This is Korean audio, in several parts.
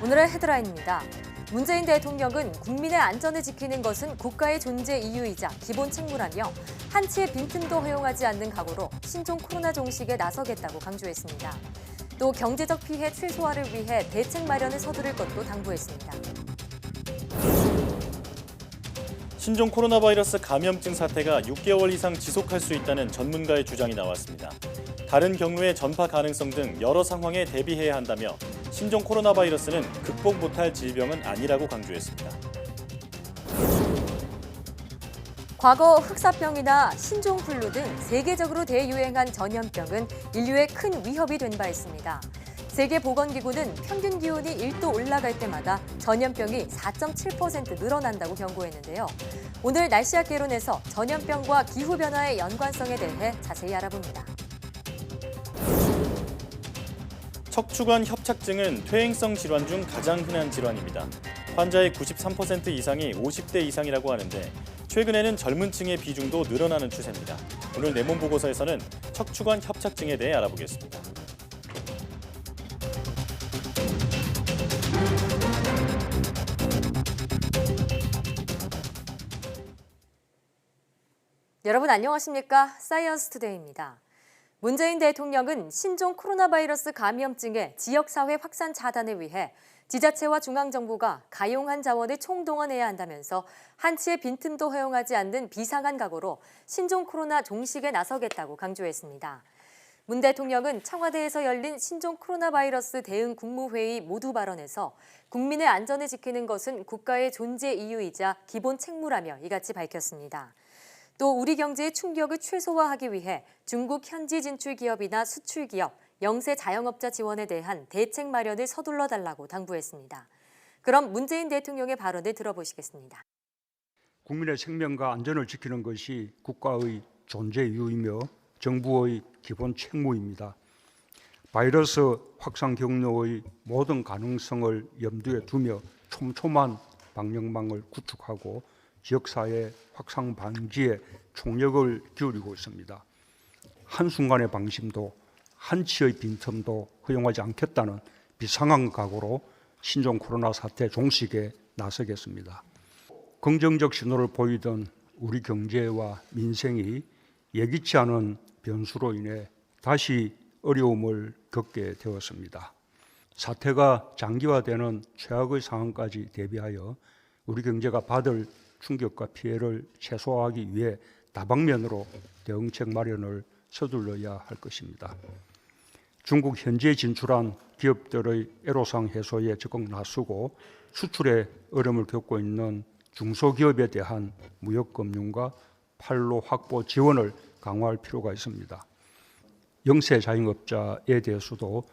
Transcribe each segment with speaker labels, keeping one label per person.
Speaker 1: 오늘의 헤드라인입니다. 문재인 대통령은 국민의 안전을 지키는 것은 국가의 존재 이유이자 기본 책무라며 한치의 빈틈도 허용하지 않는 각오로 신종 코로나 종식에 나서겠다고 강조했습니다. 또 경제적 피해 최소화를 위해 대책 마련을 서두를 것도 당부했습니다.
Speaker 2: 신종 코로나 바이러스 감염증 사태가 6개월 이상 지속할 수 있다는 전문가의 주장이 나왔습니다. 다른 경로의 전파 가능성 등 여러 상황에 대비해야 한다며 신종 코로나 바이러스는 극복 못할 질병은 아니라고 강조했습니다.
Speaker 1: 과거 흑사병이나 신종플루 등 세계적으로 대유행한 전염병은 인류에 큰 위협이 된 바 있습니다. 세계보건기구는 평균 기온이 1도 올라갈 때마다 전염병이 4.7% 늘어난다고 경고했는데요. 오늘 날씨학 개론에서 전염병과 기후변화의 연관성에 대해 자세히 알아봅니다.
Speaker 2: 척추관 협착증은 퇴행성 질환 중 가장 흔한 질환입니다. 환자의 93% 이상이 50대 이상이라고 하는데 최근에는 젊은 층의 비중도 늘어나는 추세입니다. 오늘 내몸 보고서에서는 척추관 협착증에 대해 알아보겠습니다.
Speaker 1: 여러분 안녕하십니까? 사이언스 투데이입니다. 문재인 대통령은 신종 코로나 바이러스 감염증의 지역사회 확산 차단을 위해 지자체와 중앙정부가 가용한 자원을 총동원해야 한다면서 한치의 빈틈도 허용하지 않는 비상한 각오로 신종 코로나 종식에 나서겠다고 강조했습니다. 문 대통령은 청와대에서 열린 신종 코로나 바이러스 대응 국무회의 모두 발언에서 국민의 안전을 지키는 것은 국가의 존재 이유이자 기본 책무라며 이같이 밝혔습니다. 또 우리 경제의 충격을 최소화하기 위해 중국 현지 진출 기업이나 수출 기업, 영세 자영업자 지원에 대한 대책 마련을 서둘러 달라고 당부했습니다. 그럼 문재인 대통령의 발언을 들어보시겠습니다.
Speaker 3: 국민의 생명과 안전을 지키는 것이 국가의 존재 이유이며 정부의 기본 책무입니다. 바이러스 확산 경로의 모든 가능성을 염두에 두며 촘촘한 방역망을 구축하고 지역사회 확산 방지에 총력을 기울이고 있습니다. 한순간의 방심도 한치의 빈틈도 허용하지 않겠다는 비상한 각오로 신종 코로나 사태 종식에 나서겠습니다. 긍정적 신호를 보이던 우리 경제와 민생이 예기치 않은 변수로 인해 다시 어려움을 겪게 되었습니다. 사태가 장기화되는 최악의 상황까지 대비하여 우리 경제가 받을 충격과 피해를 최소화하기 위해 다방면으로 대응책 마련을 서둘러야 할 것입니다. 중국 현지에 진출한 기업들의 애로사항 해소에 적극 나서고 수출에 어려움을 겪고 있는 중소기업에 대한 무역금융과 판로 확보 지원을 강화할 필요가 있습니다. 영세 자영업자에 대해서도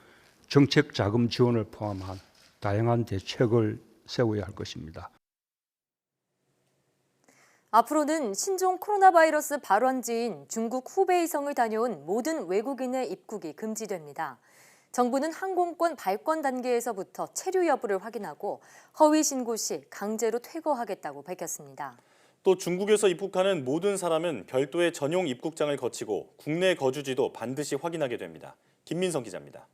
Speaker 3: 정책 자금 지원을 포함한 다양한 대책을 세워야 할 것입니다.
Speaker 1: 앞으로는 신종 코로나 바이러스 발원지인 중국 후베이성을 다녀온 모든 외국인의 입국이 금지됩니다. 정부는 항공권 발권 단계에서부터 체류 여부를 확인하고 허위 신고 시 강제로 퇴거하겠다고 밝혔습니다.
Speaker 2: 또 중국에서 입국하는 모든 사람은 별도의 전용 입국장을 거치고 국내 거주지도 반드시 확인하게 됩니다. 김민성 기자입니다.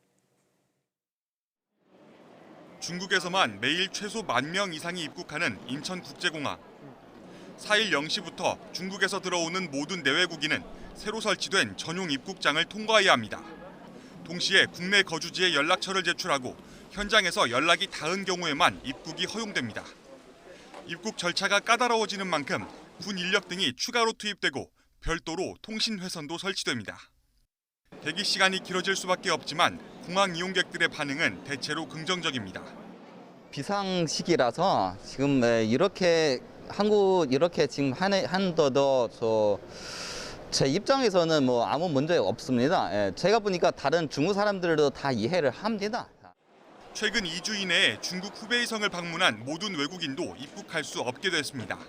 Speaker 4: 중국에서만 매일 최소 10,000명 이상이 입국하는 인천국제공항. 4일 0시부터 중국에서 들어오는 모든 내외국인은 새로 설치된 전용 입국장을 통과해야 합니다. 동시에 국내 거주지에 연락처를 제출하고 현장에서 연락이 닿은 경우에만 입국이 허용됩니다. 입국 절차가 까다로워지는 만큼 군 인력 등이 추가로 투입되고 별도로 통신 회선도 설치됩니다. 대기 시간이 길어질 수밖에 없지만 공항 이용객들의 반응은 대체로 긍정적입니다.
Speaker 5: 비상 시기라서 지금 한국 이렇게 지금 한데도 제 입장에서는 뭐 아무 문제 없습니다. 제가 보니까 다른 중국 사람들도 다 이해를 합니다.
Speaker 4: 최근 2주 이내에 중국 후베이성을 방문한 모든 외국인도 입국할 수 없게 됐습니다.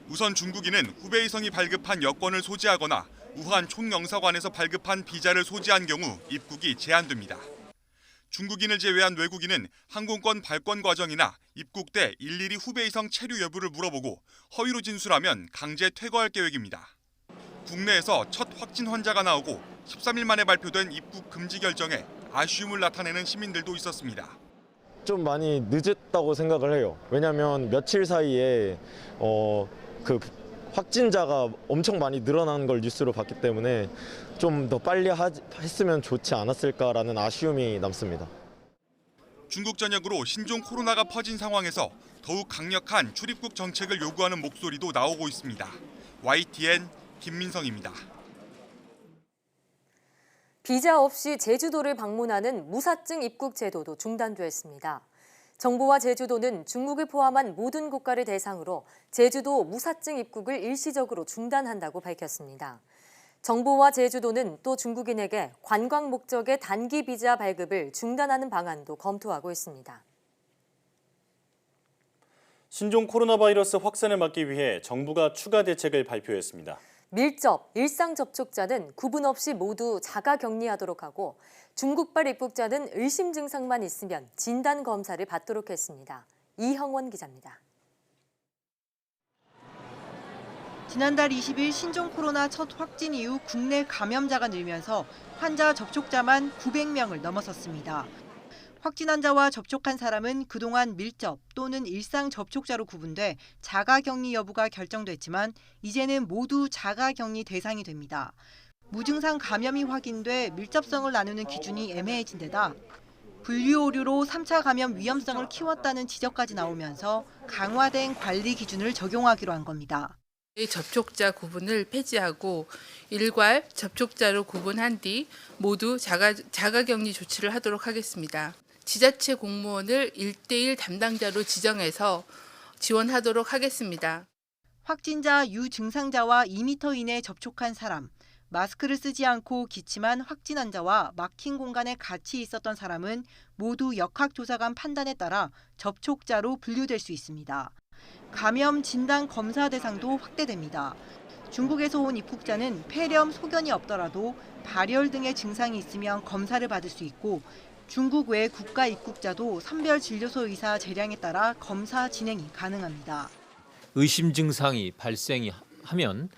Speaker 4: 우선 중국인은 후베이성이 발급한 여권을 소지하거나 우한 총영사관에서 발급한 비자를 소지한 경우 입국이 제한됩니다. 중국인을 제외한 외국인은 항공권 발권 과정이나 입국 때 일일이 후베이성 체류 여부를 물어보고 허위로 진술하면 강제 퇴거할 계획입니다. 국내에서 첫 확진 환자가 나오고 13일 만에 발표된 입국 금지 결정에 아쉬움을 나타내는 시민들도 있었습니다.
Speaker 6: 좀 많이 늦었다고 생각을 해요. 왜냐하면 며칠 사이에 그 확진자가 엄청 많이 늘어난 걸 뉴스로 봤기 때문에 좀 더 빨리 했으면 좋지 않았을까라는 아쉬움이 남습니다.
Speaker 4: 중국 전역으로 신종 코로나가 퍼진 상황에서 더욱 강력한 출입국 정책을 요구하는 목소리도 나오고 있습니다. YTN 김민성입니다.
Speaker 1: 비자 없이 제주도를 방문하는 무사증 입국 제도도 중단됐습니다. 정부와 제주도는 중국을 포함한 모든 국가를 대상으로 제주도 무사증 입국을 일시적으로 중단한다고 밝혔습니다. 정부와 제주도는 또 중국인에게 관광 목적의 단기 비자 발급을 중단하는 방안도 검토하고 있습니다.
Speaker 2: 신종 코로나 바이러스 확산을 막기 위해 정부가 추가 대책을 발표했습니다.
Speaker 1: 밀접, 일상 접촉자는 구분 없이 모두 자가 격리하도록 하고 중국발 입국자는 의심 증상만 있으면 진단 검사를 받도록 했습니다. 이형원 기자입니다.
Speaker 7: 지난달 20일 신종 코로나 첫 확진 이후 국내 감염자가 늘면서 환자 접촉자만 900명을 넘어섰습니다. 확진 환자와 접촉한 사람은 그동안 밀접 또는 일상 접촉자로 구분돼 자가격리 여부가 결정됐지만 이제는 모두 자가격리 대상이 됩니다. 무증상 감염이 확인돼 밀접성을 나누는 기준이 애매해진 데다 분류 오류로 3차 감염 위험성을 키웠다는 지적까지 나오면서 강화된 관리 기준을 적용하기로 한 겁니다.
Speaker 8: 접촉자 구분을 폐지하고 일괄 접촉자로 구분한 뒤 모두 자가격리 조치를 하도록 하겠습니다. 지자체 공무원을 1:1 담당자로 지정해서 지원하도록 하겠습니다.
Speaker 7: 확진자 유증상자와 2m 이내 접촉한 사람, 마스크를 쓰지 않고 기침한 확진 환자와 막힌 공간에 같이 있었던 사람은 모두 역학조사관 판단에 따라 접촉자로 분류될 수 있습니다. 감염 진단 검사 대상도 확대됩니다. 중국에서 온 입국자는 폐렴, 소견이 없더라도 발열 등의 증상이 있으면 검사를 받을 수 있고 중국 외 국가 입국자도 선별진료소 의사 재량에 따라 검사 진행이 가능합니다.
Speaker 9: 의심 증상이 발생하면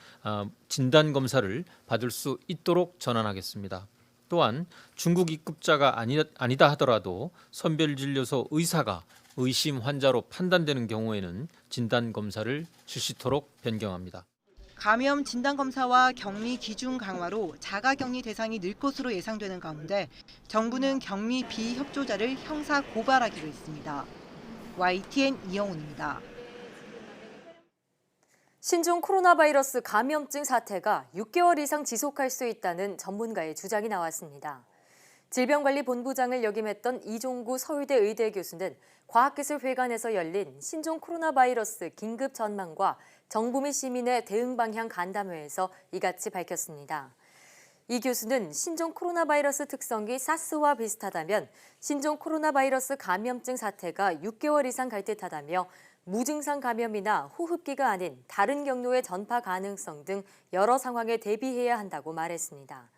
Speaker 9: 진단 검사를 받을 수 있도록 전환하겠습니다. 또한 중국 입국자가 아니다 하더라도 선별진료소 의사가 의심 환자로 판단되는 경우에는 진단 검사를 실시토록 변경합니다.
Speaker 7: 감염 진단검사와 격리 기준 강화로 자가격리 대상이 늘 것으로 예상되는 가운데 정부는 격리 비협조자를 형사 고발하기로 했습니다. YTN 이영훈입니다.
Speaker 1: 신종 코로나 바이러스 감염증 사태가 6개월 이상 지속할 수 있다는 전문가의 주장이 나왔습니다. 질병관리본부장을 역임했던 이종구 서울대 의대 교수는 과학기술회관에서 열린 신종 코로나 바이러스 긴급 전망과 정부 및 시민의 대응 방향 간담회에서 이같이 밝혔습니다. 이 교수는 신종 코로나 바이러스 특성이 사스와 비슷하다면 신종 코로나 바이러스 감염증 사태가 6개월 이상 갈 듯하다며 무증상 감염이나 호흡기가 아닌 다른 경로의 전파 가능성 등 여러 상황에 대비해야 한다고 말했습니다.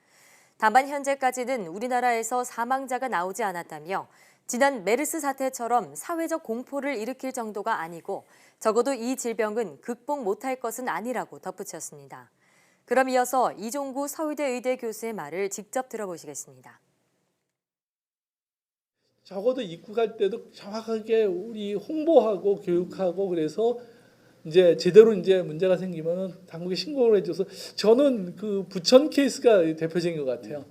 Speaker 1: 다만 현재까지는 우리나라에서 사망자가 나오지 않았다며 지난 메르스 사태처럼 사회적 공포를 일으킬 정도가 아니고 적어도 이 질병은 극복 못할 것은 아니라고 덧붙였습니다. 그럼 이어서 이종구 서울대 의대 교수의 말을 직접 들어보시겠습니다.
Speaker 10: 적어도 입국할 때도 정확하게 우리 홍보하고 교육하고 그래서 이제 제대로 이제 문제가 생기면은 당국에 신고를 해줘서 저는 그 부천 케이스가 대표적인 것 같아요.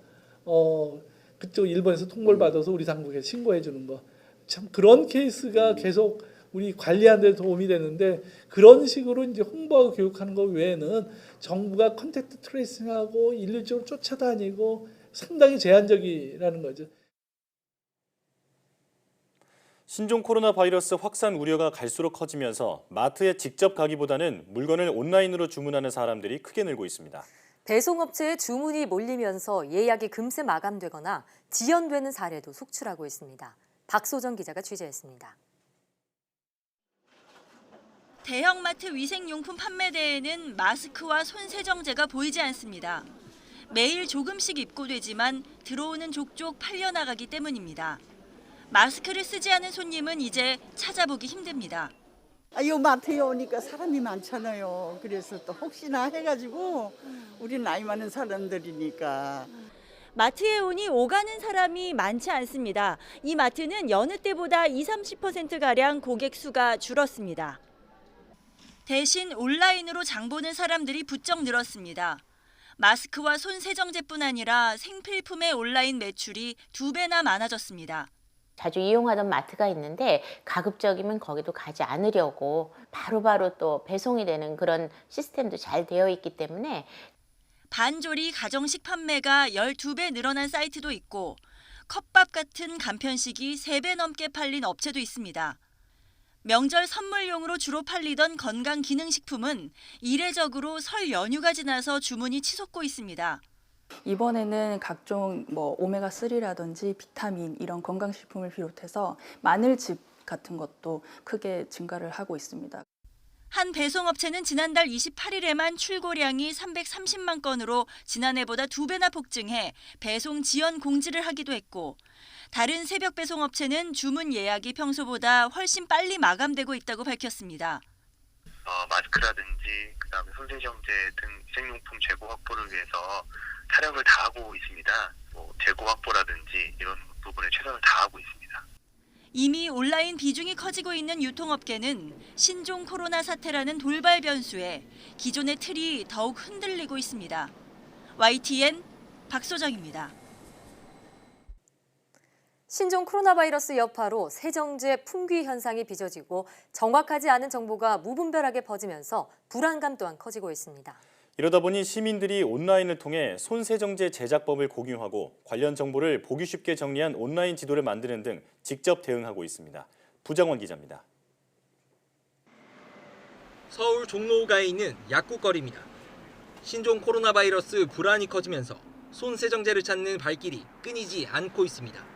Speaker 10: 그쪽 일본에서 통보를 받아서 우리 당국에 신고해 주는 거. 참 그런 케이스가 계속 우리 관리하는 데 도움이 되는데 그런 식으로 이제 홍보하고 교육하는 것 외에는 정부가 컨택트 트레이싱하고 일률적으로 쫓아다니고 상당히 제한적이라는 거죠.
Speaker 2: 신종 코로나 바이러스 확산 우려가 갈수록 커지면서 마트에 직접 가기보다는 물건을 온라인으로 주문하는 사람들이 크게 늘고 있습니다.
Speaker 1: 배송업체에 주문이 몰리면서 예약이 금세 마감되거나 지연되는 사례도 속출하고 있습니다. 박소정 기자가 취재했습니다.
Speaker 11: 대형마트 위생용품 판매대에는 마스크와 손세정제가 보이지 않습니다. 매일 조금씩 입고되지만 들어오는 족족 팔려나가기 때문입니다. 마스크를 쓰지 않은 손님은 이제 찾아보기 힘듭니다.
Speaker 12: 이 마트에 오니까 사람이 많잖아요. 그래서 또 혹시나 해가지고 우리 나이 많은 사람들이니까.
Speaker 11: 마트에 오니 오가는 사람이 많지 않습니다. 이 마트는 여느 때보다 20-30%가량 고객 수가 줄었습니다. 대신 온라인으로 장 보는 사람들이 부쩍 늘었습니다. 마스크와 손 세정제뿐 아니라 생필품의 온라인 매출이 2배나 많아졌습니다.
Speaker 13: 자주 이용하던 마트가 있는데 가급적이면 거기도 가지 않으려고 바로바로 또 배송이 되는 그런 시스템도 잘 되어 있기 때문에
Speaker 11: 반조리 가정식 판매가 12배 늘어난 사이트도 있고 컵밥 같은 간편식이 3배 넘게 팔린 업체도 있습니다. 명절 선물용으로 주로 팔리던 건강기능식품은 이례적으로 설 연휴가 지나서 주문이 치솟고 있습니다.
Speaker 14: 이번에는 각종 오메가3라든지 비타민 이런 건강식품을 비롯해서 마늘즙 같은 것도 크게 증가를 하고 있습니다.
Speaker 11: 한 배송업체는 지난달 28일에만 출고량이 330만 건으로 지난해보다 2배나 폭증해 배송 지연 공지를 하기도 했고 다른 새벽 배송업체는 주문 예약이 평소보다 훨씬 빨리 마감되고 있다고 밝혔습니다.
Speaker 15: 마스크라든지 그다음에 손세정제 등 위생용품 재고 확보를 위해서 타력을 다하고 있습니다. 재고 확보라든지 이런 부분에 최선을 다하고 있습니다.
Speaker 11: 이미 온라인 비중이 커지고 있는 유통업계는 신종 코로나 사태라는 돌발 변수에 기존의 틀이 더욱 흔들리고 있습니다. YTN 박소정입니다.
Speaker 1: 신종 코로나 바이러스 여파로 세정제 품귀 현상이 빚어지고 정확하지 않은 정보가 무분별하게 퍼지면서 불안감 또한 커지고 있습니다.
Speaker 2: 이러다 보니 시민들이 온라인을 통해 손세정제 제작법을 공유하고 관련 정보를 보기 쉽게 정리한 온라인 지도를 만드는 등 직접 대응하고 있습니다. 부장원 기자입니다.
Speaker 16: 서울 종로가에 있는 약국거리입니다. 신종 코로나 바이러스 불안이 커지면서 손세정제를 찾는 발길이 끊이지 않고 있습니다.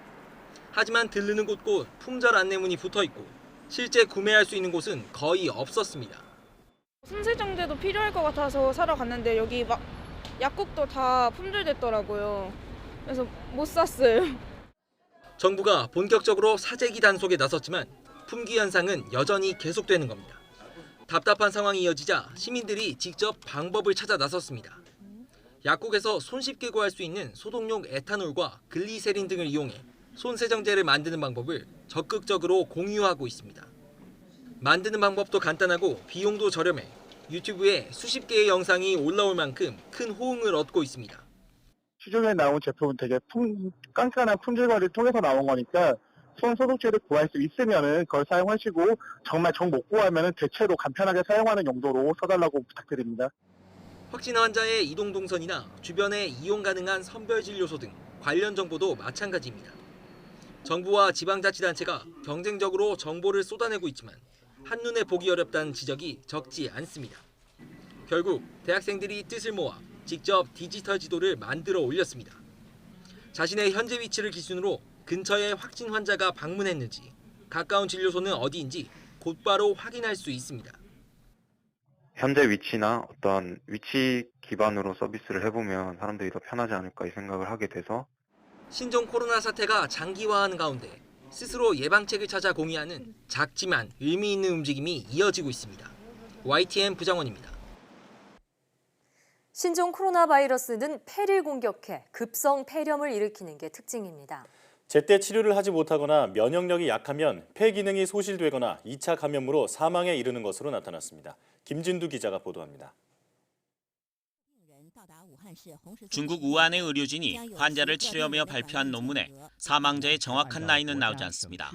Speaker 16: 하지만 들르는 곳곳 품절 안내문이 붙어 있고 실제 구매할 수 있는 곳은 거의 없었습니다.
Speaker 17: 손세정제도 필요할 것 같아서 사러 갔는데 여기 약국도 다 품절됐더라고요. 그래서 못 샀어요.
Speaker 16: 정부가 본격적으로 사재기 단속에 나섰지만 품귀 현상은 여전히 계속되는 겁니다. 답답한 상황이 이어지자 시민들이 직접 방법을 찾아 나섰습니다. 약국에서 손쉽게 구할 수 있는 소독용 에탄올과 글리세린 등을 이용해 손세정제를 만드는 방법을 적극적으로 공유하고 있습니다. 만드는 방법도 간단하고 비용도 저렴해 유튜브에 수십 개의 영상이 올라올 만큼 큰 호응을 얻고 있습니다.
Speaker 18: 시중에 나온 제품은 되게 깐깐한 품질관리를 통해서 나온 거니까 손 소독제를 구할 수 있으면 그걸 사용하시고 정말 정 못 구하면 대체로 간편하게 사용하는 용도로 써달라고 부탁드립니다.
Speaker 16: 확진 환자의 이동 동선이나 주변에 이용 가능한 선별진료소 등 관련 정보도 마찬가지입니다. 정부와 지방자치단체가 경쟁적으로 정보를 쏟아내고 있지만 한눈에 보기 어렵다는 지적이 적지 않습니다. 결국 대학생들이 뜻을 모아 직접 디지털 지도를 만들어 올렸습니다. 자신의 현재 위치를 기준으로 근처에 확진 환자가 방문했는지, 가까운 진료소는 어디인지 곧바로 확인할 수 있습니다.
Speaker 19: 현재 위치나 어떤 위치 기반으로 서비스를 해보면 사람들이 더 편하지 않을까 이 생각을 하게 돼서
Speaker 16: 신종 코로나 사태가 장기화하는 가운데 스스로 예방책을 찾아 공유하는 작지만 의미 있는 움직임이 이어지고 있습니다. YTN 부장원입니다.
Speaker 1: 신종 코로나 바이러스는 폐를 공격해 급성 폐렴을 일으키는 게 특징입니다.
Speaker 2: 제때 치료를 하지 못하거나 면역력이 약하면 폐 기능이 소실되거나 2차 감염으로 사망에 이르는 것으로 나타났습니다. 김진두 기자가 보도합니다.
Speaker 20: 중국 우한의 의료진이 환자를 치료하며 발표한 논문에 사망자의 정확한 나이는 나오지 않습니다.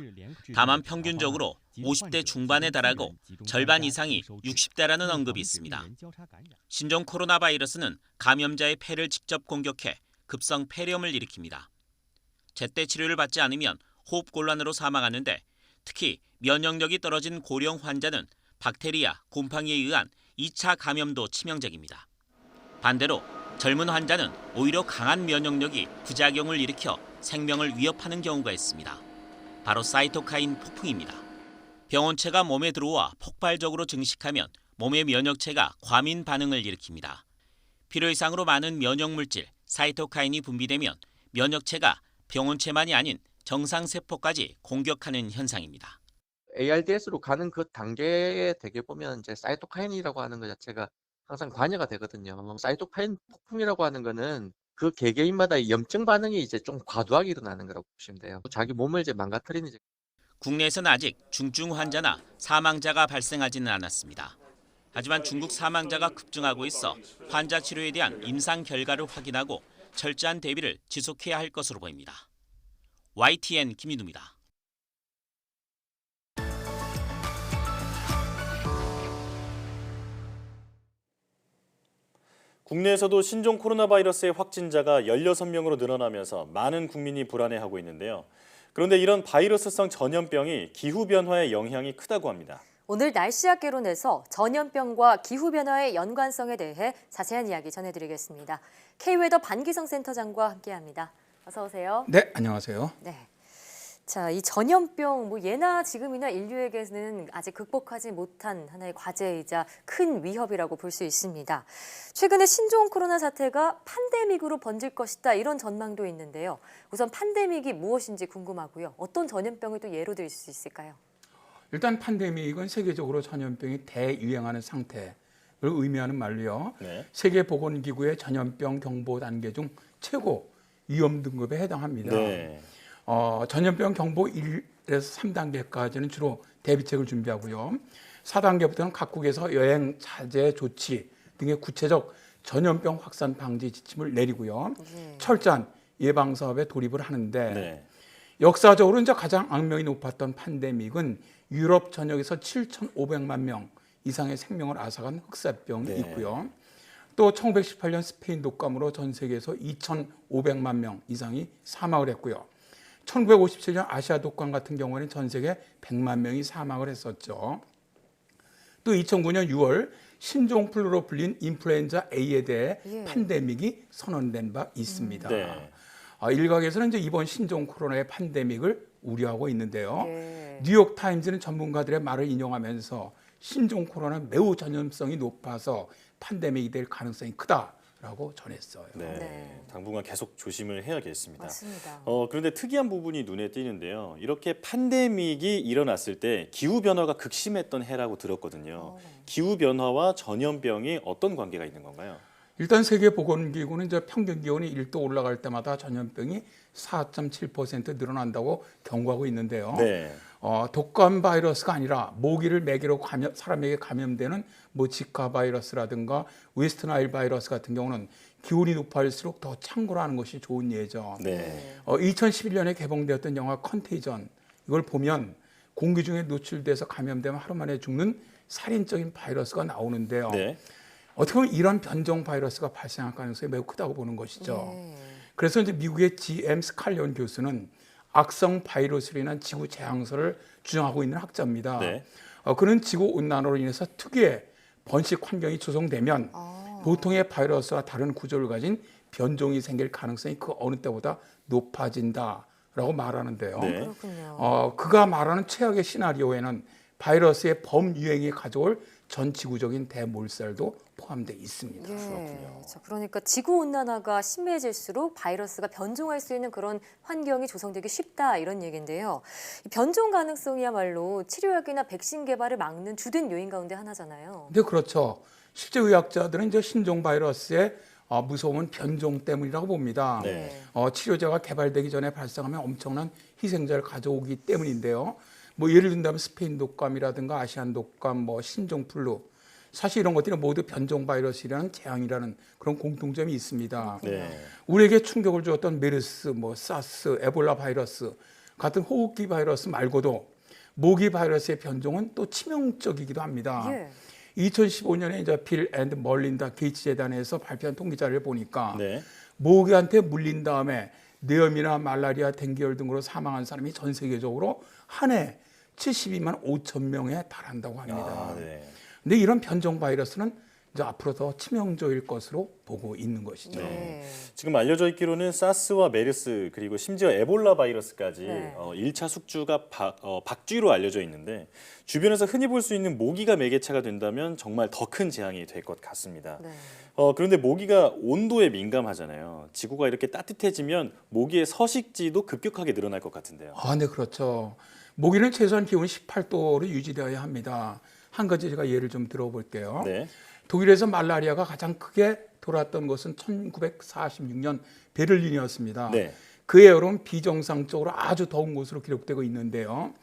Speaker 20: 다만 평균적으로 50대 중반에 달하고 절반 이상이 60대라는 언급이 있습니다. 신종 코로나 바이러스는 감염자의 폐를 직접 공격해 급성 폐렴을 일으킵니다. 제때 치료를 받지 않으면 호흡곤란으로 사망하는데 특히 면역력이 떨어진 고령 환자는 박테리아, 곰팡이에 의한 2차 감염도 치명적입니다. 반대로 젊은 환자는 오히려 강한 면역력이 부작용을 일으켜 생명을 위협하는 경우가 있습니다. 바로 사이토카인 폭풍입니다. 병원체가 몸에 들어와 폭발적으로 증식하면 몸의 면역체가 과민 반응을 일으킵니다. 필요 이상으로 많은 면역물질 사이토카인이 분비되면 면역체가 병원체만이 아닌 정상세포까지 공격하는 현상입니다.
Speaker 21: ARDS로 가는 그 단계에 되게 보면 이제 사이토카인이라고 하는 것 자체가 항상 관여가 되거든요. 사이토카인 폭풍이라고 하는 거는 그 개개인마다 염증 반응이 이제 좀 과도하게 일어나는 거라고 보시면 돼요. 자기 몸을 이제 망가뜨리는 이제
Speaker 20: 국내에서는 아직 중증 환자나 사망자가 발생하지는 않았습니다. 하지만 중국 사망자가 급증하고 있어 환자 치료에 대한 임상 결과를 확인하고 철저한 대비를 지속해야 할 것으로 보입니다. YTN 김민우입니다.
Speaker 2: 국내에서도 신종 코로나 바이러스의 확진자가 16명으로 늘어나면서 많은 국민이 불안해하고 있는데요. 그런데 이런 바이러스성 전염병이 기후변화에 영향이 크다고 합니다.
Speaker 1: 오늘 날씨학개론에서 전염병과 기후변화의 연관성에 대해 자세한 이야기 전해드리겠습니다. K웨더 반기성 센터장과 함께합니다. 어서 오세요.
Speaker 3: 네, 안녕하세요.
Speaker 1: 네. 자, 이 전염병 예나 지금이나 인류에게는 아직 극복하지 못한 하나의 과제이자 큰 위협이라고 볼 수 있습니다. 최근에 신종 코로나 사태가 팬데믹으로 번질 것이다 이런 전망도 있는데요. 우선 팬데믹이 무엇인지 궁금하고요. 어떤 전염병을 또 예로 들 수 있을까요?
Speaker 3: 일단 팬데믹은 세계적으로 전염병이 대유행하는 상태를 의미하는 말로요.
Speaker 2: 네.
Speaker 3: 세계보건기구의 전염병 경보 단계 중 최고 위험 등급에 해당합니다.
Speaker 2: 네.
Speaker 3: 전염병 경보 1에서 3단계까지는 주로 대비책을 준비하고요. 4단계부터는 각국에서 여행 자제 조치 등의 구체적 전염병 확산 방지 지침을 내리고요. 철저한 예방 사업에 돌입을 하는데
Speaker 2: 네.
Speaker 3: 역사적으로 이제 가장 악명이 높았던 팬데믹은 유럽 전역에서 7,500만 명 이상의 생명을 앗아간 흑사병이
Speaker 2: 네.
Speaker 3: 있고요. 또 1918년 스페인 독감으로 전 세계에서 2,500만 명 이상이 사망을 했고요. 1957년 아시아 독감 같은 경우에는 전 세계 100만 명이 사망을 했었죠. 또 2009년 6월 신종플루로 불린 인플루엔자 A에 대해 팬데믹이 선언된 바 있습니다.
Speaker 2: 네.
Speaker 3: 일각에서는 이제 이번 신종 코로나의 팬데믹을 우려하고 있는데요. 뉴욕 타임즈는 전문가들의 말을 인용하면서 신종 코로나는 매우 전염성이 높아서 팬데믹이 될 가능성이 크다라고 전했어요.
Speaker 2: 네. 당분간 계속 조심을 해야겠습니다.
Speaker 1: 맞습니다.
Speaker 2: 그런데 특이한 부분이 눈에 띄는데요. 이렇게 팬데믹이 일어났을 때 기후변화가 극심했던 해라고 들었거든요. 기후변화와 전염병이 어떤 관계가 있는 건가요?
Speaker 3: 일단 세계보건기구는 이제 평균 기온이 1도 올라갈 때마다 전염병이 4.7% 늘어난다고 경고하고 있는데요.
Speaker 2: 네.
Speaker 3: 독감 바이러스가 아니라 모기를 매개로 사람에게 감염되는 지카 바이러스라든가 웨스트나일 바이러스 같은 경우는 기온이 높아질수록 더 참고를 하는 것이 좋은 예죠.
Speaker 2: 네.
Speaker 3: 2011년에 개봉되었던 영화 컨테이전 이걸 보면 공기 중에 노출돼서 감염되면 하루 만에 죽는 살인적인 바이러스가 나오는데요.
Speaker 2: 네.
Speaker 3: 어떻게 보면 이런 변종 바이러스가 발생할 가능성이 매우 크다고 보는 것이죠. 그래서 이제 미국의 GM 스칼리온 교수는 악성 바이러스로 인한 지구 재앙설을 주장하고 있는 학자입니다.
Speaker 2: 네.
Speaker 3: 그는 지구 온난화로 인해서 특유의 번식 환경이 조성되면 보통의 바이러스와 다른 구조를 가진 변종이 생길 가능성이 그 어느 때보다 높아진다라고 말하는데요.
Speaker 2: 네.
Speaker 3: 그가 말하는 최악의 시나리오에는 바이러스의 범유행이 가져올 전 지구적인 대몰살도 포함되어 있습니다.
Speaker 1: 그렇죠. 그러니까 지구 온난화가 심해질수록 바이러스가 변종할 수 있는 그런 환경이 조성되기 쉽다 이런 얘기인데요. 이 변종 가능성이야말로 치료약이나 백신 개발을 막는 주된 요인 가운데 하나잖아요.
Speaker 3: 네, 그렇죠. 실제 의학자들은 이제 신종 바이러스의 무서움은 변종 때문이라고 봅니다.
Speaker 2: 네.
Speaker 3: 치료제가 개발되기 전에 발생하면 엄청난 희생자를 가져오기 때문인데요. 예를 든다면 스페인 독감이라든가 아시안 독감, 신종플루 사실 이런 것들이 모두 변종 바이러스라는 재앙이라는 그런 공통점이 있습니다.
Speaker 2: 네.
Speaker 3: 우리에게 충격을 주었던 메르스, 사스, 에볼라 바이러스 같은 호흡기 바이러스 말고도 모기 바이러스의 변종은 또 치명적이기도 합니다. 2015년에 이제 빌 앤드 멀린다 게이츠 재단에서 발표한 통계자료를 보니까 모기한테 물린 다음에 뇌염이나 말라리아, 댕기열 등으로 사망한 사람이 전 세계적으로 한 해 72만 5천 명에 달한다고 합니다. 근데 이런 변종 바이러스는 이제 앞으로 더 치명적일 것으로 보고 있는 것이죠.
Speaker 2: 지금 알려져 있기로는 사스와 메르스 그리고 심지어 에볼라 바이러스까지 1차 숙주가 박쥐로 알려져 있는데 주변에서 흔히 볼 수 있는 모기가 매개체가 된다면 정말 더 큰 재앙이 될 것 같습니다. 그런데 모기가 온도에 민감하잖아요. 지구가 이렇게 따뜻해지면 모기의 서식지도 급격하게 늘어날 것 같은데요.
Speaker 3: 네, 그렇죠. 모기는 최소한 기온이 18도로 유지되어야 합니다. 한 가지 제가 예를 좀 들어볼게요. 독일에서 말라리아가 가장 크게 돌았던 것은 1946년 베를린이었습니다.
Speaker 2: 네.
Speaker 3: 그해 여름 비정상적으로 아주 더운 것으로 기록되고 있는데요.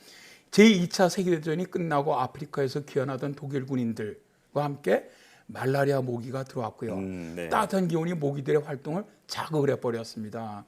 Speaker 3: 제2차 세계대전이 끝나고 아프리카에서 귀환하던 독일 군인들과 함께 말라리아 모기가 들어왔고요.
Speaker 2: 네.
Speaker 3: 따뜻한 기온이 모기들의 활동을 자극을 해버렸습니다.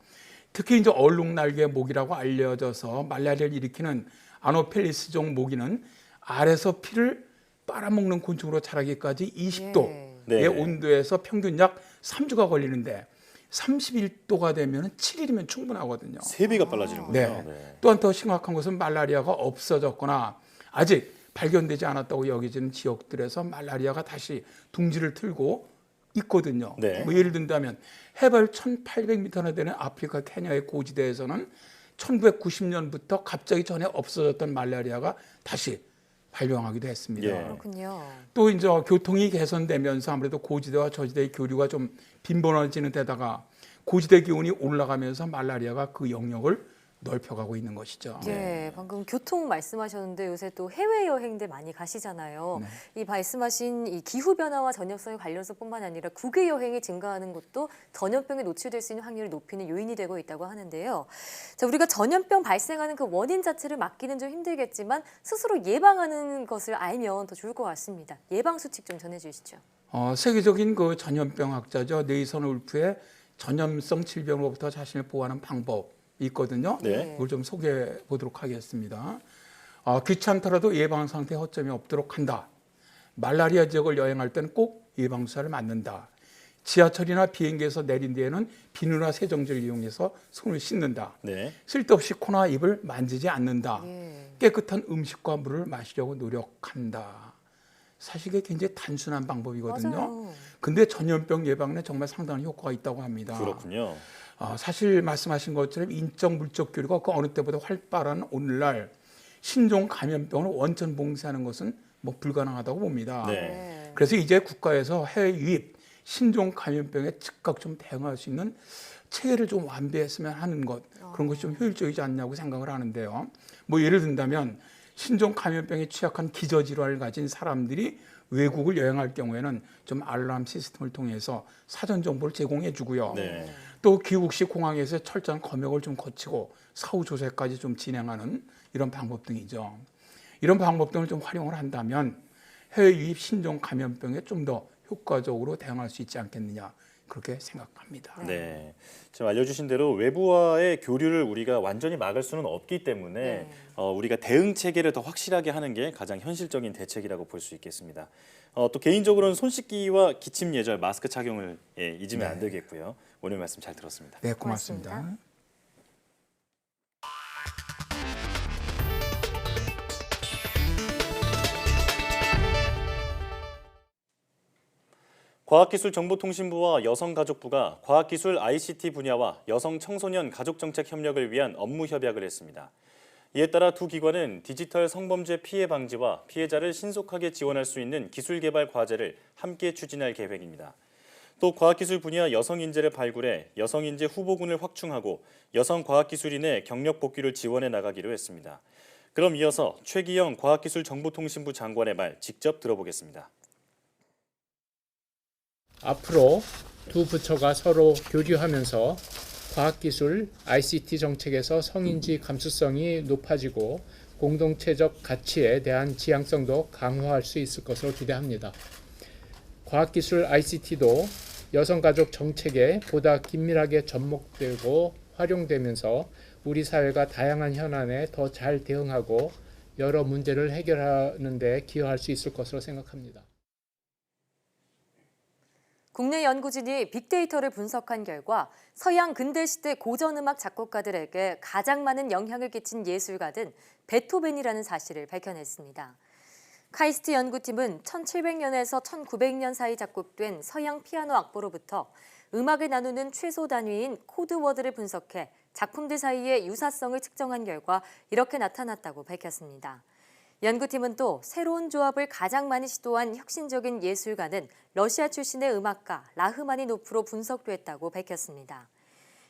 Speaker 3: 특히 이제 얼룩날개 모기라고 알려져서 말라리아를 일으키는 아노펠리스종 모기는 알에서 피를 빨아먹는 곤충으로 자라기까지 20도의
Speaker 2: 네.
Speaker 3: 온도에서 평균 약 3주가 걸리는데 31도가 되면 7일이면 충분하거든요.
Speaker 2: 3배가 빨라지는군요.
Speaker 3: 네.
Speaker 2: 네.
Speaker 3: 또한 더 심각한 것은 말라리아가 없어졌거나 아직 발견되지 않았다고 여겨지는 지역들에서 말라리아가 다시 둥지를 틀고 있거든요.
Speaker 2: 네.
Speaker 3: 뭐 예를 든다면 해발 1800m나 되는 아프리카 케냐의 고지대에서는 1990년부터 갑자기 전에 없어졌던 말라리아가 다시 발병하기도 했습니다.
Speaker 2: 예.
Speaker 1: 그렇군요.
Speaker 3: 또 이제 교통이 개선되면서 아무래도 고지대와 저지대의 교류가 좀 빈번해지는 데다가 고지대 기온이 올라가면서 말라리아가 그 영역을 넓혀가고 있는 것이죠.
Speaker 1: 네, 방금 교통 말씀하셨는데 요새 또 해외 여행들 많이 가시잖아요.
Speaker 3: 네.
Speaker 1: 이 말씀하신 이 기후 변화와 전염성의 관련성뿐만 아니라 국외 여행이 증가하는 것도 전염병에 노출될 수 있는 확률을 높이는 요인이 되고 있다고 하는데요. 자, 우리가 전염병 발생하는 그 원인 자체를 막기는 좀 힘들겠지만 스스로 예방하는 것을 알면 더 좋을 것 같습니다. 예방 수칙 좀 전해주시죠.
Speaker 3: 세계적인 그 전염병 학자죠. 네이선 울프의 전염성 질병으로부터 자신을 보호하는 방법. 있거든요.
Speaker 2: 네.
Speaker 3: 그걸 좀 소개해 보도록 하겠습니다. 귀찮더라도 예방 상태에 허점이 없도록 한다. 말라리아 지역을 여행할 때는 꼭 예방주사를 맞는다. 지하철이나 비행기에서 내린 뒤에는 비누나 세정제를 이용해서 손을 씻는다.
Speaker 2: 네.
Speaker 3: 쓸데없이 코나 입을 만지지 않는다. 깨끗한 음식과 물을 마시려고 노력한다. 사실 이게 굉장히 단순한 방법이거든요.
Speaker 1: 맞아요.
Speaker 3: 근데 전염병 예방에 정말 상당한 효과가 있다고 합니다.
Speaker 2: 그렇군요.
Speaker 3: 사실 말씀하신 것처럼 인적 물적 교류가 그 어느 때보다 활발한 오늘날 신종 감염병을 원천 봉쇄하는 것은 뭐 불가능하다고 봅니다.
Speaker 2: 네.
Speaker 3: 그래서 이제 국가에서 해외 유입 신종 감염병에 즉각 좀 대응할 수 있는 체계를 좀 완비했으면 하는 것, 그런 것이 좀 효율적이지 않냐고 생각을 하는데요. 뭐 예를 든다면 신종 감염병에 취약한 기저질환을 가진 사람들이 외국을 여행할 경우에는 좀 알람 시스템을 통해서 사전 정보를 제공해 주고요.
Speaker 2: 네.
Speaker 3: 또 귀국식 공항에서 철저한 검역을 좀 거치고 사후 조사까지 좀 진행하는 이런 방법 등이죠. 이런 방법 등을 좀 활용을 한다면 해외 유입 신종 감염병에 좀 더 효과적으로 대응할 수 있지 않겠느냐, 그렇게 생각합니다.
Speaker 2: 네, 지금 알려주신 대로 외부와의 교류를 우리가 완전히 막을 수는 없기 때문에 우리가 대응 체계를 더 확실하게 하는 게 가장 현실적인 대책이라고 볼 수 있겠습니다. 또 개인적으로는 손 씻기와 기침 예절, 마스크 착용을 잊으면 안 되겠고요. 오늘 말씀 잘 들었습니다.
Speaker 3: 네, 고맙습니다.
Speaker 2: 과학기술정보통신부와 여성가족부가 과학기술 ICT 분야와 여성청소년 가족정책 협력을 위한 업무 협약을 했습니다. 이에 따라 두 기관은 디지털 성범죄 피해 방지와 피해자를 신속하게 지원할 수 있는 기술 개발 과제를 함께 추진할 계획입니다. 또 과학기술 분야 여성인재를 발굴해 여성인재 후보군을 확충하고 여성과학기술인의 경력 복귀를 지원해 나가기로 했습니다. 그럼 이어서 최기영 과학기술정보통신부 장관의 말 직접 들어보겠습니다.
Speaker 5: 앞으로 두 부처가 서로 교류하면서 과학기술, ICT 정책에서 성인지 감수성이 높아지고 공동체적 가치에 대한 지향성도 강화할 수 있을 것으로 기대합니다. 과학기술 ICT도 여성가족 정책에 보다 긴밀하게 접목되고 활용되면서 우리 사회가 다양한 현안에 더 잘 대응하고 여러 문제를 해결하는 데 기여할 수 있을 것으로 생각합니다.
Speaker 1: 국내 연구진이 빅데이터를 분석한 결과 서양 근대시대 고전음악 작곡가들에게 가장 많은 영향을 끼친 예술가는 베토벤이라는 사실을 밝혀냈습니다. 카이스트 연구팀은 1700년에서 1900년 사이 작곡된 서양 피아노 악보로부터 음악을 나누는 최소 단위인 코드워드를 분석해 작품들 사이의 유사성을 측정한 결과 이렇게 나타났다고 밝혔습니다. 연구팀은 또 새로운 조합을 가장 많이 시도한 혁신적인 예술가는 러시아 출신의 음악가 라흐마니노프로 분석됐다고 밝혔습니다.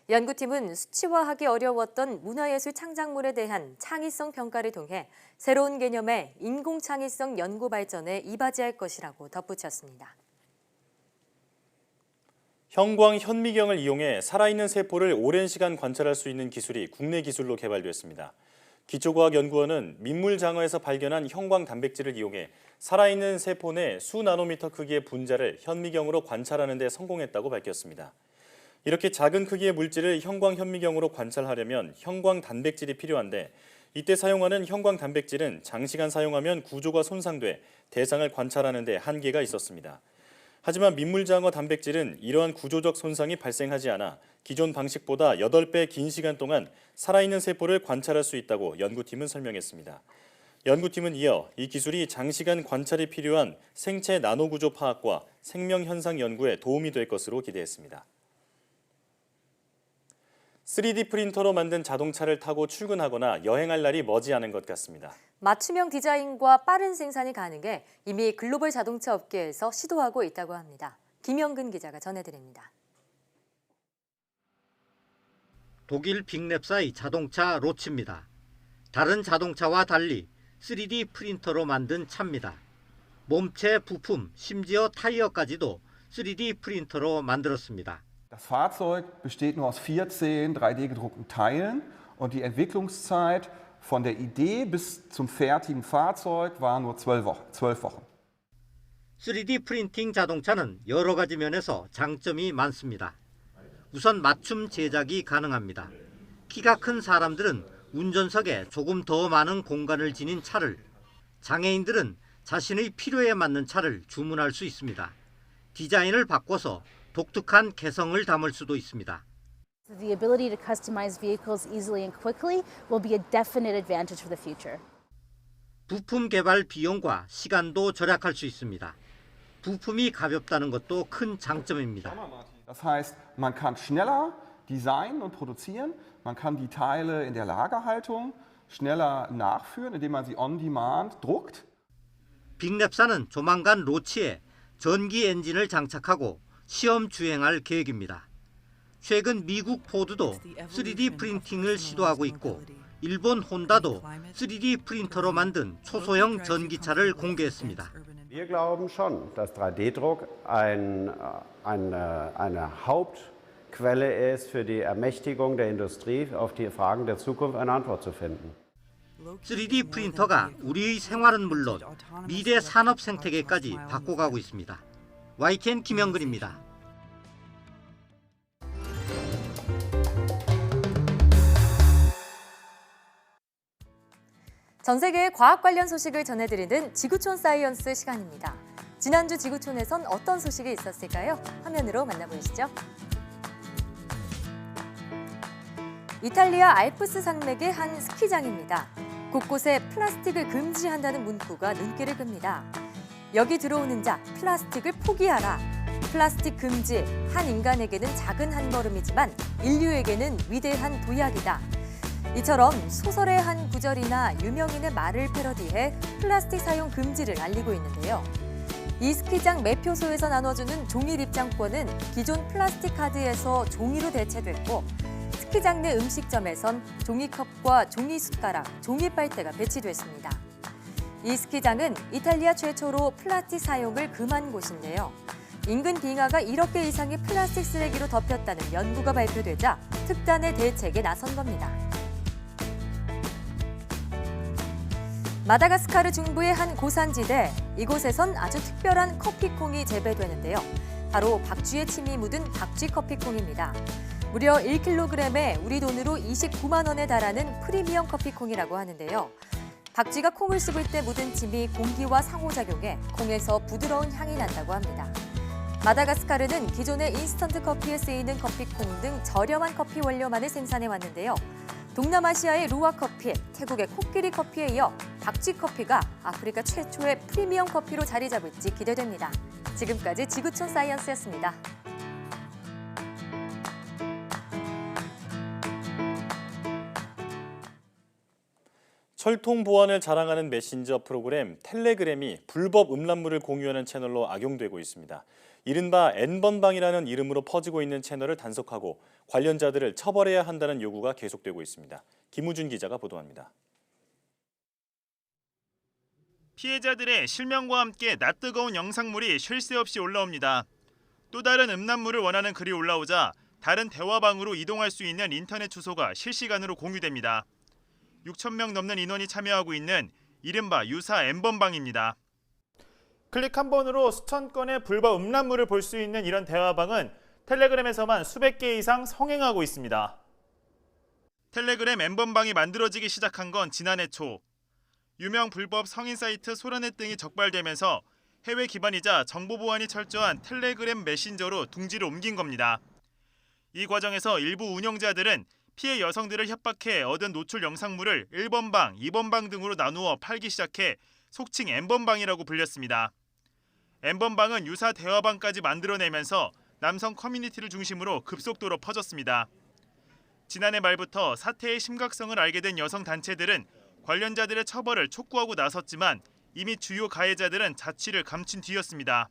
Speaker 1: 연구팀은 수치화하기 어려웠던 문화예술 창작물에 대한 창의성 평가를 통해 새로운 개념의 인공창의성 연구 발전에 이바지할 것이라고 덧붙였습니다.
Speaker 2: 형광 현미경을 이용해 살아있는 세포를 오랜 시간 관찰할 수 있는 기술이 국내 기술로 개발됐습니다. 기초과학연구원은 민물장어에서 발견한 형광 단백질을 이용해 살아있는 세포 내 수 나노미터 크기의 분자를 현미경으로 관찰하는 데 성공했다고 밝혔습니다. 이렇게 작은 크기의 물질을 형광 현미경으로 관찰하려면 형광 단백질이 필요한데 이때 사용하는 형광 단백질은 장시간 사용하면 구조가 손상돼 대상을 관찰하는 데 한계가 있었습니다. 하지만 민물장어 단백질은 이러한 구조적 손상이 발생하지 않아 기존 방식보다 8배 긴 시간 동안 살아있는 세포를 관찰할 수 있다고 연구팀은 설명했습니다. 연구팀은 이어 이 기술이 장시간 관찰이 필요한 생체 나노구조 파악과 생명현상 연구에 도움이 될 것으로 기대했습니다. 3D 프린터로 만든 자동차를 타고 출근하거나 여행할 날이 머지않은 것 같습니다.
Speaker 1: 맞춤형 디자인과 빠른 생산이 가능해 이미 글로벌 자동차 업계에서 시도하고 있다고 합니다. 김영근 기자가 전해드립니다.
Speaker 6: 독일 빅랩사의 자동차 로치입니다. 다른 자동차와 달리 3D 프린터로 만든 차입니다. 몸체, 부품, 심지어 타이어까지도 3D 프린터로 만들었습니다.
Speaker 22: Das Fahrzeug besteht nur aus 14 3D gedruckten Teilen und die Entwicklungszeit von der Idee bis zum fertigen Fahrzeug war nur 12 Wochen.
Speaker 6: 3D 프린팅 자동차는 여러 가지 면에서 장점이 많습니다. 우선 맞춤 제작이 가능합니다. 키가 큰 사람들은 운전석에 조금 더 많은 공간을 지닌 차를, 장애인들은 자신의 필요에 맞는 차를 주문할 수 있습니다. 디자인을 바꿔서 독특한 개성을 담을 수도 있습니다.
Speaker 23: The ability to customize vehicles easily and quickly will be a definite advantage for the future.
Speaker 6: 부품 개발 비용과 시간도 절약할 수 있습니다. 부품이 가볍다는 것도 큰 장점입니다.
Speaker 22: Das heißt, man kann schneller designen und produzieren, man kann die Teile in der Lagerhaltung schneller nachführen, indem man sie on demand druckt.
Speaker 6: 빅랩사는 조만간 로치에 전기 엔진을 장착하고 시험 주행할 계획입니다. 최근 미국 포드도 3D 프린팅을 시도하고 있고 일본 혼다도 3D 프린터로 만든 초소형 전기차를 공개했습니다.
Speaker 24: Wir glauben schon, dass 3D-Druck eine Hauptquelle ist für die Ermächtigung der Industrie, auf die Fragen der Zukunft eine Antwort zu finden.
Speaker 6: 3D 프린터가 우리의 생활은 물론 미래 산업 생태계까지 바꿔가고 있습니다. YTN 김영근입니다.
Speaker 1: 전 세계의 과학 관련 소식을 전해드리는 지구촌 사이언스 시간입니다. 지난주 지구촌에선 어떤 소식이 있었을까요? 화면으로 만나보시죠. 이탈리아 알프스 산맥의 한 스키장입니다. 곳곳에 플라스틱을 금지한다는 문구가 눈길을 끕니다. 여기 들어오는 자, 플라스틱을 포기하라. 플라스틱 금지, 한 인간에게는 작은 한 걸음이지만 인류에게는 위대한 도약이다. 이처럼 소설의 한 구절이나 유명인의 말을 패러디해 플라스틱 사용 금지를 알리고 있는데요. 이 스키장 매표소에서 나눠주는 종이 입장권은 기존 플라스틱 카드에서 종이로 대체됐고 스키장 내 음식점에선 종이컵과 종이 숟가락, 종이 빨대가 배치됐습니다. 이 스키장은 이탈리아 최초로 플라스틱 사용을 금한 곳인데요. 인근 빙하가 1억 개 이상의 플라스틱 쓰레기로 덮였다는 연구가 발표되자 특단의 대책에 나선 겁니다. 마다가스카르 중부의 한 고산지대, 이곳에선 아주 특별한 커피콩이 재배되는데요. 바로 박쥐의 침이 묻은 박쥐 커피콩입니다. 무려 1kg에 우리 돈으로 29만 원에 달하는 프리미엄 커피콩이라고 하는데요. 박쥐가 콩을 씹을 때 묻은 침이 공기와 상호작용해 콩에서 부드러운 향이 난다고 합니다. 마다가스카르는 기존의 인스턴트 커피에 쓰이는 커피콩 등 저렴한 커피 원료만을 생산해 왔는데요. 동남아시아의 루아 커피, 태국의 코끼리 커피에 이어 박쥐 커피가 아프리카 최초의 프리미엄 커피로 자리 잡을지 기대됩니다. 지금까지 지구촌 사이언스였습니다.
Speaker 2: 철통 보안을 자랑하는 메신저 프로그램 텔레그램이 불법 음란물을 공유하는 채널로 악용되고 있습니다. 이른바 N번방이라는 이름으로 퍼지고 있는 채널을 단속하고 관련자들을 처벌해야 한다는 요구가 계속되고 있습니다. 김우준 기자가 보도합니다.
Speaker 25: 피해자들의 실명과 함께 낯뜨거운 영상물이 쉴 새 없이 올라옵니다.
Speaker 4: 또 다른 음란물을 원하는 글이 올라오자 다른 대화방으로 이동할 수 있는 인터넷 주소가 실시간으로 공유됩니다. 6,000명 넘는 인원이 참여하고 있는 이른바 유사 N번방입니다. 클릭 한 번으로 수천 건의 불법 음란물을 볼 수 있는 이런 대화방은 텔레그램에서만 수백 개 이상 성행하고 있습니다. 텔레그램 N번방이 만들어지기 시작한 건 지난해 초. 유명 불법 성인 사이트 소라넷 등이 적발되면서 해외 기반이자 정보 보안이 철저한 텔레그램 메신저로 둥지를 옮긴 겁니다. 이 과정에서 일부 운영자들은 피해 여성들을 협박해 얻은 노출 영상물을 1번방, 2번방 등으로 나누어 팔기 시작해 속칭 N번방이라고 불렸습니다. N번방은 유사 대화방까지 만들어내면서 남성 커뮤니티를 중심으로 급속도로 퍼졌습니다. 지난해 말부터 사태의 심각성을 알게 된 여성 단체들은 관련자들의 처벌을 촉구하고 나섰지만 이미 주요 가해자들은 자취를 감춘 뒤였습니다.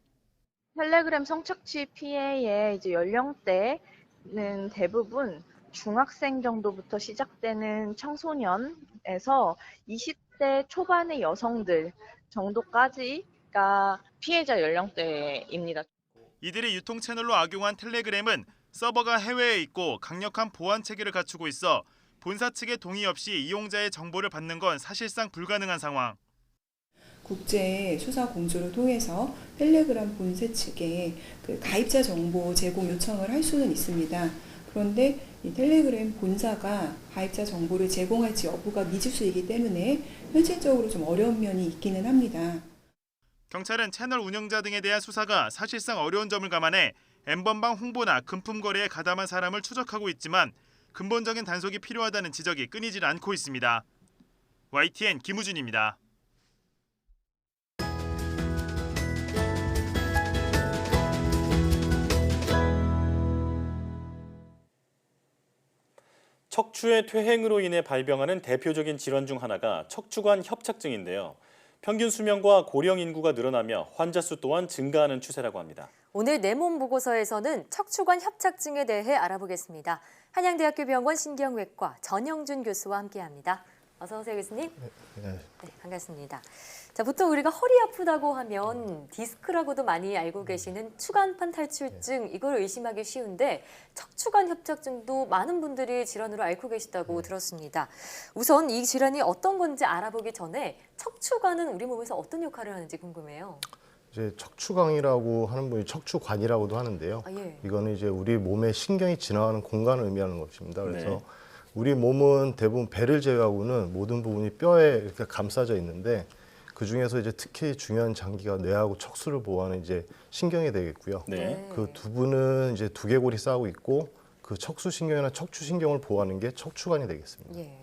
Speaker 7: 텔레그램 성착취 피해의 연령대는 대부분 중학생 정도부터 시작되는 청소년에서 20대 초반의 여성들 정도까지가 피해자 연령대입니다.
Speaker 4: 이들이 유통 채널로 악용한 텔레그램은 서버가 해외에 있고 강력한 보안 체계를 갖추고 있어 본사 측의 동의 없이 이용자의 정보를 받는 건 사실상 불가능한 상황.
Speaker 8: 국제 수사 공조를 통해서 텔레그램 본사 측에 가입자 정보 제공 요청을 할 수는 있습니다. 그런데 이 텔레그램 본사가 가입자 정보를 제공할지 여부가 미지수이기 때문에 현실적으로 좀 어려운 면이 있기는 합니다.
Speaker 4: 경찰은 채널 운영자 등에 대한 수사가 사실상 어려운 점을 감안해 N번방 홍보나 금품 거래에 가담한 사람을 추적하고 있지만 근본적인 단속이 필요하다는 지적이 끊이질 않고 있습니다. YTN 김우준입니다.
Speaker 2: 척추의 퇴행으로 인해 발병하는 대표적인 질환 중 하나가 척추관 협착증인데요. 평균 수명과 고령 인구가 늘어나며 환자 수 또한 증가하는 추세라고 합니다.
Speaker 1: 오늘 내 몸 보고서에서는 척추관 협착증에 대해 알아보겠습니다. 한양대학교 병원 신경외과 전영준 교수와 함께합니다. 어서 오세요, 교수님. 네, 반갑습니다. 자, 보통 우리가 허리 아프다고 하면 디스크라고도 많이 알고 계시는 추간판 탈출증, 이걸 의심하기 쉬운데 척추관 협착증도 많은 분들이 질환으로 앓고 계시다고 들었습니다. 우선 이 질환이 어떤 건지 알아보기 전에 척추관은 우리 몸에서 어떤 역할을 하는지 궁금해요.
Speaker 9: 이제 척추강이라고 하는 분이 척추관이라고도 하는데요.
Speaker 1: 예.
Speaker 9: 이거는 이제 우리 몸에 신경이 지나가는 공간을 의미하는 것입니다. 그래서 우리 몸은 대부분 배를 제외하고는 모든 부분이 뼈에 이렇게 감싸져 있는데 그 중에서 이제 특히 중요한 장기가 뇌하고 척수를 보호하는 이제 신경이 되겠고요. 그 두 분은 이제 두개골이 싸우고 있고 그 척수신경이나 척추신경을 보호하는 게 척추관이 되겠습니다.
Speaker 1: 예.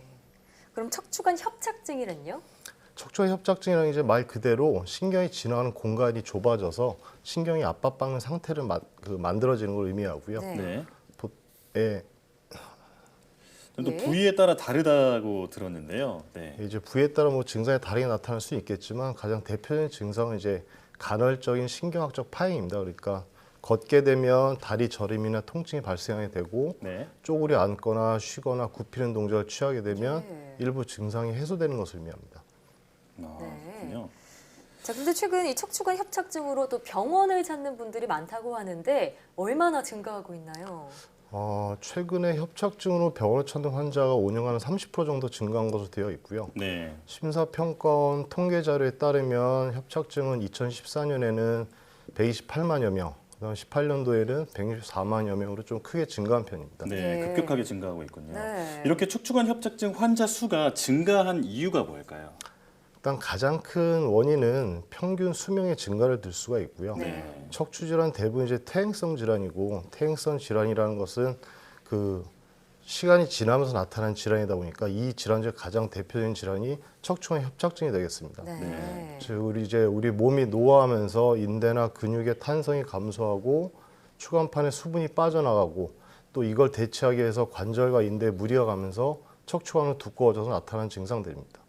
Speaker 1: 그럼 척추관 협착증이란요?
Speaker 9: 척추관 협착증이라는 이제 말 그대로 신경이 지나가는 공간이 좁아져서 신경이 압박받는 상태를 만들어지는 걸 의미하고요.
Speaker 2: 또 부위에 따라 다르다고 들었는데요.
Speaker 9: 이제 부위에 따라 뭐 증상이 다르게 나타날 수 있겠지만 가장 대표적인 증상은 이제 간헐적인 신경학적 파행입니다. 그러니까 걷게 되면 다리 저림이나 통증이 발생하게 되고 쪼그려 앉거나 쉬거나 굽히는 동작을 취하게 되면 일부 증상이 해소되는 것을 의미합니다.
Speaker 2: 그렇군요.
Speaker 1: 자, 근데 최근 이 척추관 협착증으로 또 병원을 찾는 분들이 많다고 하는데 얼마나 증가하고 있나요?
Speaker 9: 최근에 협착증으로 병원을 찾는 환자가 5년간에 30% 정도 증가한 것으로 되어 있고요. 심사평가원 통계 자료에 따르면 협착증은 2014년에는 128만여 명, 그다음 18년도에는 164만여 명으로 좀 크게 증가한 편입니다.
Speaker 2: 급격하게 증가하고 있군요. 이렇게 척추관 협착증 환자 수가 증가한 이유가 뭘까요?
Speaker 9: 일단 가장 큰 원인은 평균 수명의 증가를 들 수가 있고요. 척추 질환 대부분 이제 퇴행성 질환이고 퇴행성 질환이라는 것은 그 시간이 지나면서 나타나는 질환이다 보니까 이 질환 중 가장 대표적인 질환이 척추관 협착증이 되겠습니다. 즉 우리 몸이 노화하면서 인대나 근육의 탄성이 감소하고 추간판에 수분이 빠져나가고 또 이걸 대체하기 위해서 관절과 인대에 무리가 가면서 척추관은 두꺼워져서 나타나는 증상들입니다.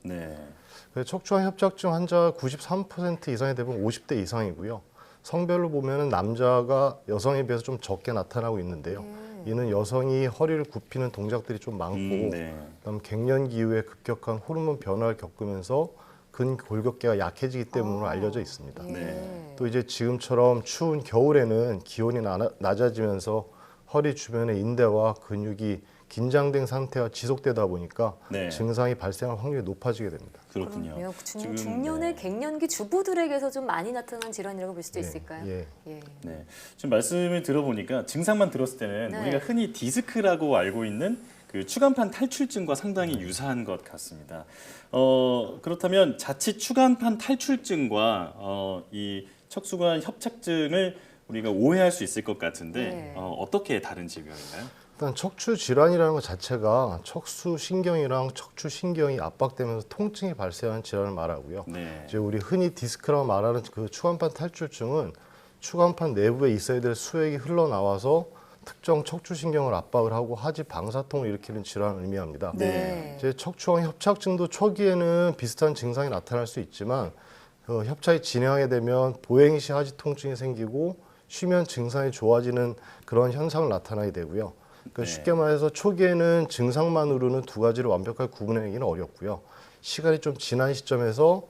Speaker 9: 척추관 협착증 환자 93% 이상이 대부분 50대 이상이고요. 성별로 보면 남자가 여성에 비해서 좀 적게 나타나고 있는데요. 이는 여성이 허리를 굽히는 동작들이 좀 많고 그다음 갱년기 이후에 급격한 호르몬 변화를 겪으면서 그 근골격계가 약해지기 때문으로 알려져 있습니다. 또 이제 지금처럼 추운 겨울에는 기온이 낮아지면서 허리 주변의 인대와 근육이 긴장된 상태가 지속되다 보니까 증상이 발생할 확률이 높아지게 됩니다.
Speaker 2: 그렇군요.
Speaker 1: 중년의 갱년기 주부들에게서 좀 많이 나타나는 질환이라고 볼 수도 있을까요?
Speaker 2: 네. 지금 말씀을 들어보니까 증상만 들었을 때는 우리가 흔히 디스크라고 알고 있는 그 추간판 탈출증과 상당히 유사한 것 같습니다. 그렇다면 자칫 추간판 탈출증과 이 척수관 협착증을 우리가 오해할 수 있을 것 같은데 어떻게 다른 질병인가요?
Speaker 9: 일단 척추 질환이라는 것 자체가 척수 신경이랑 척추 신경이 압박되면서 통증이 발생하는 질환을 말하고요. 이제 우리 흔히 디스크라고 말하는 그 추간판 탈출증은 추간판 내부에 있어야 될 수액이 흘러나와서 특정 척추 신경을 압박을 하고 하지 방사통을 일으키는 질환을 의미합니다. 이제 척추관 협착증도 초기에는 비슷한 증상이 나타날 수 있지만 협착이 진행하게 되면 보행 시 하지 통증이 생기고 쉬면 증상이 좋아지는 그런 현상을 나타나게 되고요. 그러니까 쉽게 말해서 초기에는 증상만으로는 두 가지를 완벽하게 구분하기는 어렵고요. 시간이 좀 지난 시점에서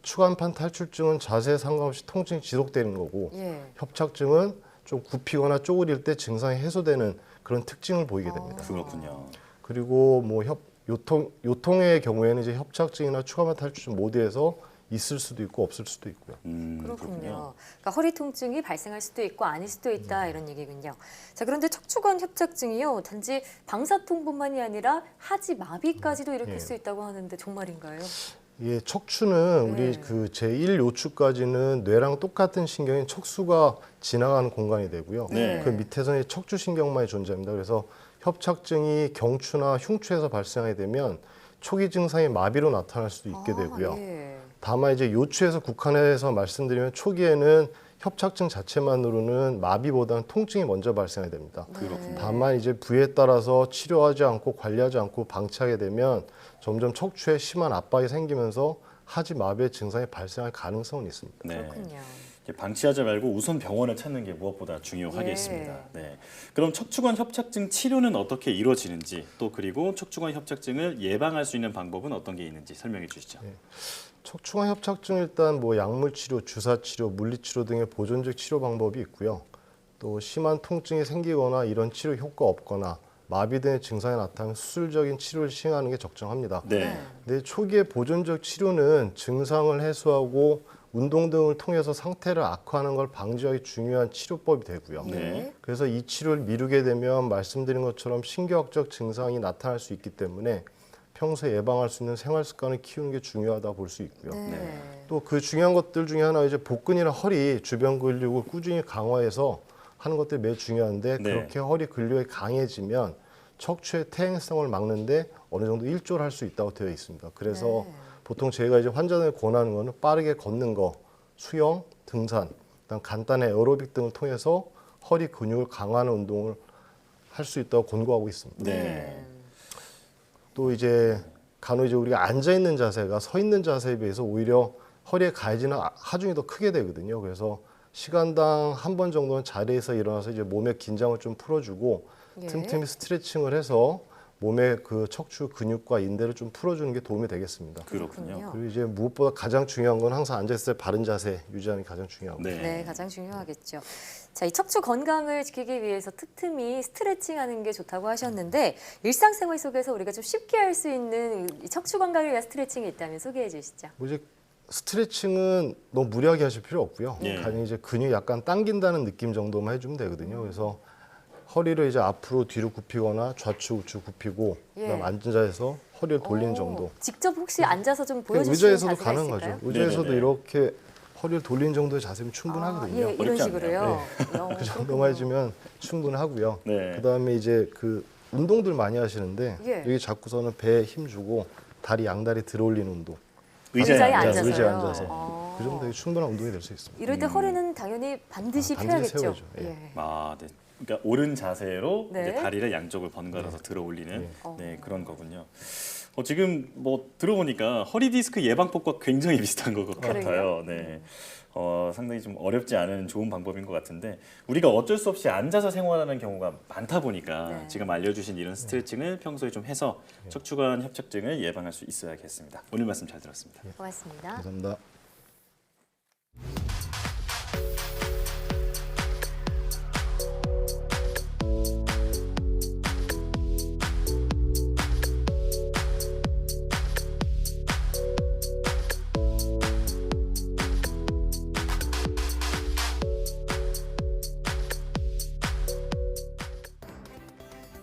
Speaker 9: 추간판 탈출증은 자세에 상관없이 통증이 지속되는 거고 협착증은 좀 굽히거나 쪼그릴 때 증상이 해소되는 그런 특징을 보이게 됩니다.
Speaker 2: 그렇군요.
Speaker 9: 그리고 뭐 요통의 경우에는 이제 협착증이나 추간판 탈출증 모두에서 있을 수도 있고 없을 수도 있고요.
Speaker 1: 그렇군요. 그러니까 허리 통증이 발생할 수도 있고 아닐 수도 있다 이런 얘기군요. 자, 그런데 척추관 협착증이요, 단지 방사통뿐만이 아니라 하지 마비까지도 일으킬 수 있다고 하는데 정말인가요?
Speaker 9: 예, 척추는 우리 그 제1 요추까지는 뇌랑 똑같은 신경인 척수가 지나가는 공간이 되고요. 그 밑에서는 척추 신경만이 존재합니다. 그래서 협착증이 경추나 흉추에서 발생하게 되면 초기 증상이 마비로 나타날 수도 있게 되고요. 다만 이제 요추에서 국한해서 말씀드리면 초기에는 협착증 자체만으로는 마비보다는 통증이 먼저 발생하게 됩니다. 다만 이제 부위에 따라서 치료하지 않고 관리하지 않고 방치하게 되면 점점 척추에 심한 압박이 생기면서 하지 마비의 증상이 발생할 가능성은 있습니다.
Speaker 1: 그렇군요.
Speaker 2: 방치하지 말고 우선 병원을 찾는 게 무엇보다 중요하겠습니다. 그럼 척추관 협착증 치료는 어떻게 이루어지는지, 또 그리고 척추관 협착증을 예방할 수 있는 방법은 어떤 게 있는지 설명해 주시죠.
Speaker 9: 척추관 협착증 일단 뭐 약물 치료, 주사 치료, 물리 치료 등의 보존적 치료 방법이 있고요. 또 심한 통증이 생기거나 이런 치료 효과 없거나 마비 등의 증상이 나타나면 수술적인 치료를 시행하는 게 적정합니다. 근데 초기의 보존적 치료는 증상을 해소하고 운동 등을 통해서 상태를 악화하는 걸 방지하기 중요한 치료법이 되고요. 그래서 이 치료를 미루게 되면 말씀드린 것처럼 신경학적 증상이 나타날 수 있기 때문에 평소에 예방할 수 있는 생활 습관을 키우는 게 중요하다 볼 수 있고요. 또 그 중요한 것들 중에 하나 이제 복근이나 허리 주변 근육을 꾸준히 강화해서 하는 것들이 매우 중요한데 그렇게 허리 근육이 강해지면 척추의 퇴행성을 막는데 어느 정도 일조를 할 수 있다고 되어 있습니다. 그래서 보통 저희가 이제 환자들 권하는 거는 빠르게 걷는 거, 수영, 등산, 그다음 간단한 에어로빅 등을 통해서 허리 근육을 강화하는 운동을 할 수 있다고 권고하고 있습니다. 또 이제 간혹 이제 우리가 앉아 있는 자세가 서 있는 자세에 비해서 오히려 허리에 가해지는 하중이 더 크게 되거든요. 그래서 시간당 한 번 정도는 자리에서 일어나서 이제 몸의 긴장을 좀 풀어주고 틈틈이 스트레칭을 해서 몸의 그 척추 근육과 인대를 좀 풀어주는 게 도움이 되겠습니다.
Speaker 2: 그렇군요.
Speaker 9: 그리고 이제 무엇보다 가장 중요한 건 항상 앉았을 때 바른 자세 유지하는 게 가장 중요하고.
Speaker 1: 가장 중요하겠죠. 자, 이 척추 건강을 지키기 위해서 틈틈이 스트레칭하는 게 좋다고 하셨는데 일상생활 속에서 우리가 좀 쉽게 할 수 있는 이 척추 건강을 위한 스트레칭이 있다면 소개해 주시죠.
Speaker 9: 뭐 이제 스트레칭은 너무 무리하게 하실 필요 없고요. 가령 이제 근육이 약간 당긴다는 느낌 정도만 해주면 되거든요. 그래서 허리를 이제 앞으로 뒤로 굽히거나 좌측 우측 굽히고 그다음 앉은 자세에서 허리를 돌리는 정도.
Speaker 1: 직접 혹시 앉아서 좀 보여주시는
Speaker 9: 의자에서도
Speaker 1: 자세가
Speaker 9: 가능하죠.
Speaker 1: 있을까요?
Speaker 9: 의자에서도 이렇게 허리를 돌리는 정도의 자세면 충분하거든요.
Speaker 1: 이런 식으로요.
Speaker 9: 그 정도만 해주면 충분하고요. 그다음에 이제 그 운동들 많이 하시는데 여기 잡고서는 배에 힘 주고 다리 양다리 들어올리는 운동.
Speaker 1: 의자에 앉아서요.
Speaker 9: 의자에 앉아서. 그 정도 충분한 운동이 될 수 있습니다.
Speaker 1: 이럴 때 허리는 당연히 반드시 펴야겠죠.
Speaker 9: 세워야죠.
Speaker 2: 그러니까 옳은 자세로 이제 다리를 양쪽을 번갈아서 들어올리는 그런 거군요. 지금 뭐 들어보니까 허리 디스크 예방법과 굉장히 비슷한 것 같아요. 상당히 좀 어렵지 않은 좋은 방법인 것 같은데 우리가 어쩔 수 없이 앉아서 생활하는 경우가 많다 보니까 지금 알려주신 이런 스트레칭을 평소에 좀 해서 척추관 협착증을 예방할 수 있어야겠습니다. 오늘 말씀 잘 들었습니다.
Speaker 1: 고맙습니다.
Speaker 9: 감사합니다.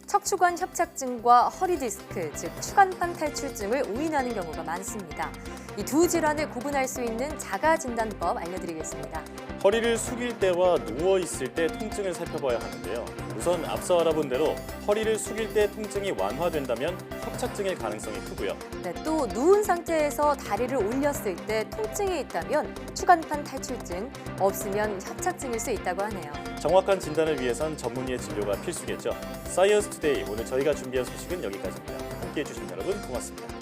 Speaker 1: 척추관 협착증과 허리 디스크, 즉 추간판 탈출증을 오인하는 경우가 많습니다. 이 두 질환을 구분할 수 있는 자가 진단법 알려드리겠습니다.
Speaker 2: 허리를 숙일 때와 누워 있을 때 통증을 살펴봐야 하는데요. 우선 앞서 알아본 대로 허리를 숙일 때 통증이 완화된다면 협착증일 가능성이 크고요.
Speaker 1: 네, 또 누운 상태에서 다리를 올렸을 때 통증이 있다면 추간판 탈출증, 없으면 협착증일 수 있다고 하네요.
Speaker 2: 정확한 진단을 위해선 전문의의 진료가 필수겠죠. 사이언스 투데이 오늘 저희가 준비한 소식은 여기까지입니다. 함께해 주신 여러분 고맙습니다.